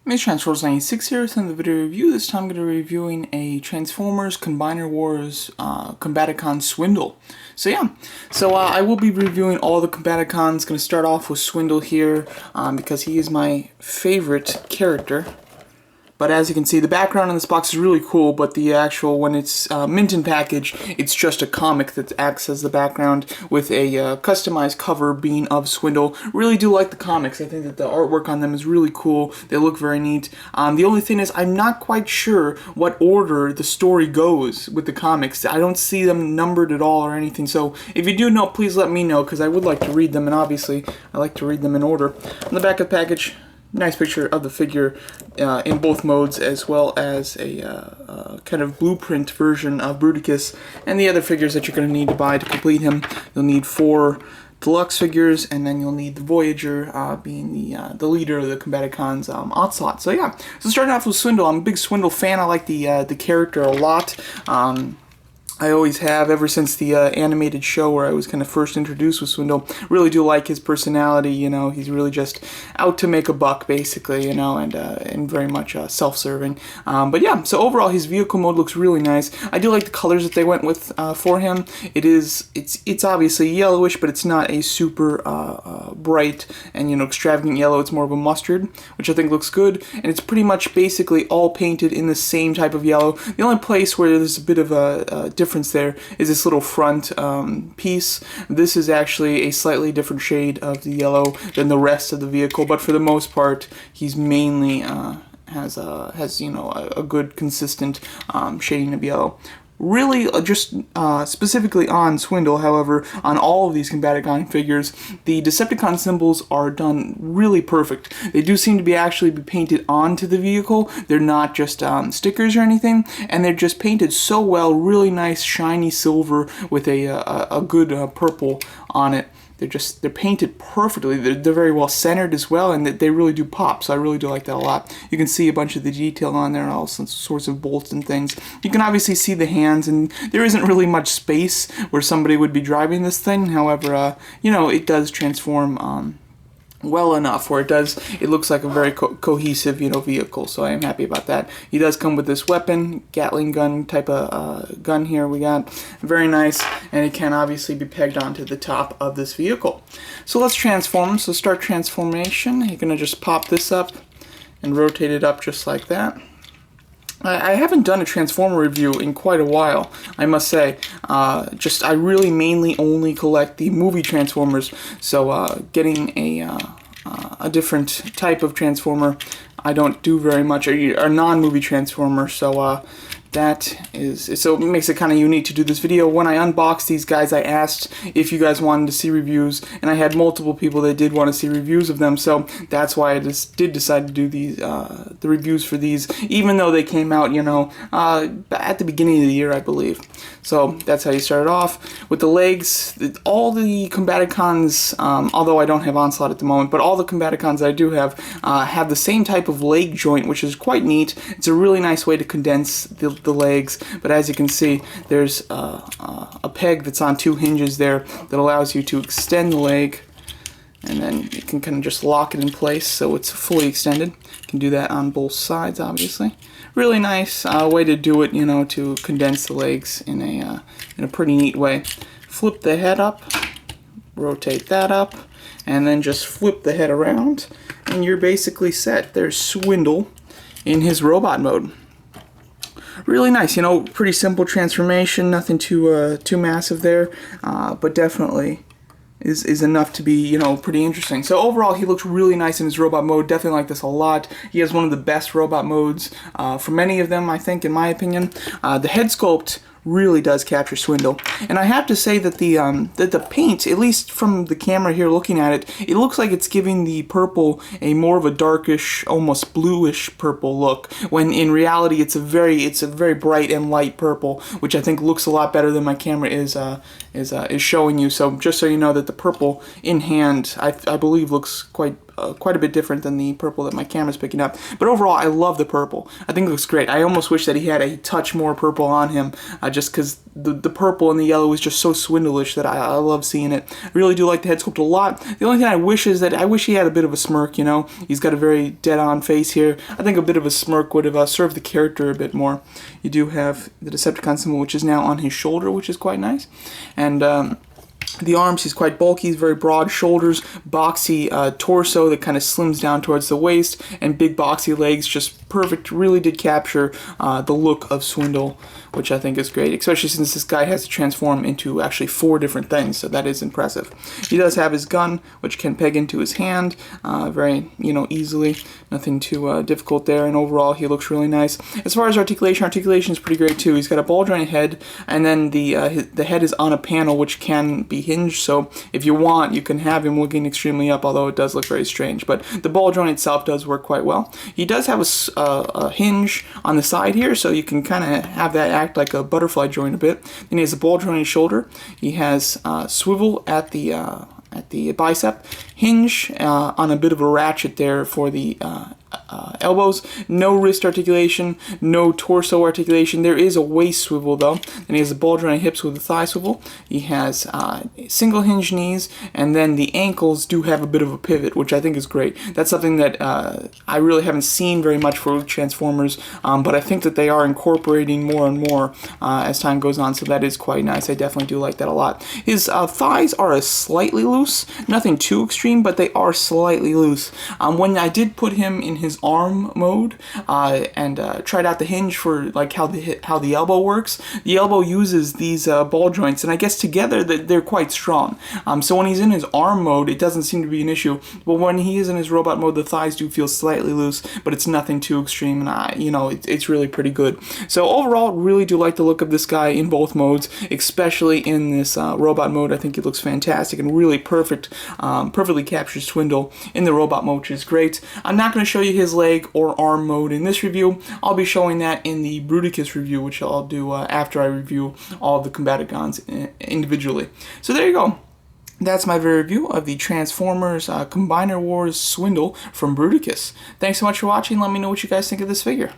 Miss Transformers 96 here, so in the video review, this time I'm going to be reviewing a Transformers Combiner Wars Combaticon Swindle. I will be reviewing all the Combaticons. Going to start off with Swindle here because he is my favorite character. But as you can see, the background in this box is really cool, but the actual, when it's mint in package, it's just a comic that acts as the background with a customized cover being of Swindle. Really do like the comics. I think that the artwork on them is really cool. They look very neat. The only thing is, I'm not quite sure what order the story goes with the comics. I don't see them numbered at all or anything, so if you do know, please let me know, because I would like to read them, and obviously, I like to read them in order. On the back of the package, nice picture of the figure in both modes, as well as a kind of blueprint version of Bruticus and the other figures that you're going to need to buy to complete him. You'll need 4 deluxe figures, and then you'll need the Voyager being the leader of the Combaticons Onslaught. So starting off with Swindle, I'm a big Swindle fan. I like the character a lot. I always have, ever since the animated show where I was kind of first introduced with Swindle. Really do like his personality, you know. He's really just out to make a buck, basically, you know, and very much self-serving. So overall, his vehicle mode looks really nice. I do like the colors that they went with for him. It's obviously yellowish, but it's not a super bright and, you know, extravagant yellow. It's more of a mustard, which I think looks good, and it's pretty much basically all painted in the same type of yellow. The only place where there's a bit of a difference there is this little front piece. This is actually a slightly different shade of the yellow than the rest of the vehicle, but for the most part, he's mainly has you know, a good consistent shading of yellow. Really, just specifically on Swindle, however, on all of these Combaticon figures, the Decepticon symbols are done really perfect. They do seem to be actually painted onto the vehicle. They're not just stickers or anything, and they're just painted so well. Really nice, shiny silver with a good purple on it. They're painted perfectly. They're very well centered as well, and they really do pop, so I really do like that a lot. You can see a bunch of the detail on there, all sorts of bolts and things. You can obviously see the hands, and there isn't really much space where somebody would be driving this thing. However, you know, it does transform well enough where it looks like a very cohesive, you know, vehicle, so I am happy about that. He does come with this weapon, Gatling gun type of gun here we got. Very nice, and it can obviously be pegged onto the top of this vehicle. So let's transform. So start transformation. You're gonna just pop this up and rotate it up just like that. I haven't done a Transformer review in quite a while, I must say. I really mainly only collect the movie Transformers, so getting a different type of Transformer, I don't do very much, a non-movie Transformer, so so it makes it kind of unique to do this video. When I unboxed these guys, I asked if you guys wanted to see reviews, and I had multiple people that did want to see reviews of them, so that's why I just did decide to do these the reviews for these, even though they came out, you know, at the beginning of the year, I believe. So that's how you start off. With the legs, all the Combaticons, although I don't have Onslaught at the moment, but all the Combaticons I do have the same type of leg joint, which is quite neat. It's a really nice way to condense the legs, but as you can see, there's a peg that's on 2 hinges there that allows you to extend the leg, and then you can kind of just lock it in place so it's fully extended. You can do that on both sides, obviously. Really nice way to do it, you know, to condense the legs in a pretty neat way. Flip the head up, rotate that up, and then just flip the head around, and you're basically set. There's Swindle in his robot mode. Really nice, you know, pretty simple transformation, nothing too massive there, but definitely is enough to be, you know, pretty interesting. So overall, he looks really nice in his robot mode. Definitely like this a lot. He has one of the best robot modes for many of them, I think, in my opinion. The head sculpt really does capture Swindle, and I have to say that the paint, at least from the camera here looking at it, it looks like it's giving the purple a more of a darkish, almost bluish purple look, when in reality it's a very bright and light purple, which I think looks a lot better than my camera is showing you. So just so you know that the purple in hand, I believe looks quite quite a bit different than the purple that my camera's picking up. But overall, I love the purple. I think it looks great. I almost wish that he had a touch more purple on him, just because the purple and the yellow is just so swindlish that I love seeing it. I really do like the head sculpt a lot. The only thing I wish is that I wish he had a bit of a smirk, you know. He's got a very dead-on face here. I think a bit of a smirk would have served the character a bit more. You do have the Decepticon symbol, which is now on his shoulder, which is quite nice. And the arms, he's quite bulky, he's very broad shoulders, boxy torso that kind of slims down towards the waist, and big boxy legs, just perfect. Really did capture the look of Swindle, which I think is great, especially since this guy has to transform into actually 4 different things, so that is impressive. He does have his gun, which can peg into his hand very, you know, easily. Nothing too difficult there, and overall he looks really nice. As far as articulation is pretty great too. He's got a ball jointed head, and then the head is on a panel which can be hinged, so if you want, you can have him looking extremely up, although it does look very strange. But the ball joint itself does work quite well. He does have a hinge on the side here, so you can kind of have that act like a butterfly joint a bit. Then he has a ball jointed shoulder. He has swivel at the bicep, hinge on a bit of a ratchet there for the elbows, no wrist articulation, no torso articulation. There is a waist swivel though. Then he has the ball jointed hips with a thigh swivel. He has single hinge knees, and then the ankles do have a bit of a pivot, which I think is great. That's something that I really haven't seen very much for Transformers, but I think that they are incorporating more and more as time goes on, so that is quite nice. I definitely do like that a lot. His thighs are slightly loose, nothing too extreme, but they are slightly loose. When I did put him in his arm mode and tried out the hinge for like how the elbow works, the elbow uses these ball joints, and I guess together they're quite strong. So when he's in his arm mode, it doesn't seem to be an issue, but when he is in his robot mode, the thighs do feel slightly loose, but it's nothing too extreme, and you know, it's really pretty good. So overall, really do like the look of this guy in both modes, especially in this robot mode. I think it looks fantastic and really perfectly captures Swindle in the robot mode, which is great. I'm not going to show you his leg or arm mode in this review. I'll be showing that in the Bruticus review, which I'll do after I review all of the Combaticons individually. So there you go. That's my very review of the Transformers Combiner Wars Swindle from Bruticus. Thanks so much for watching. Let me know what you guys think of this figure.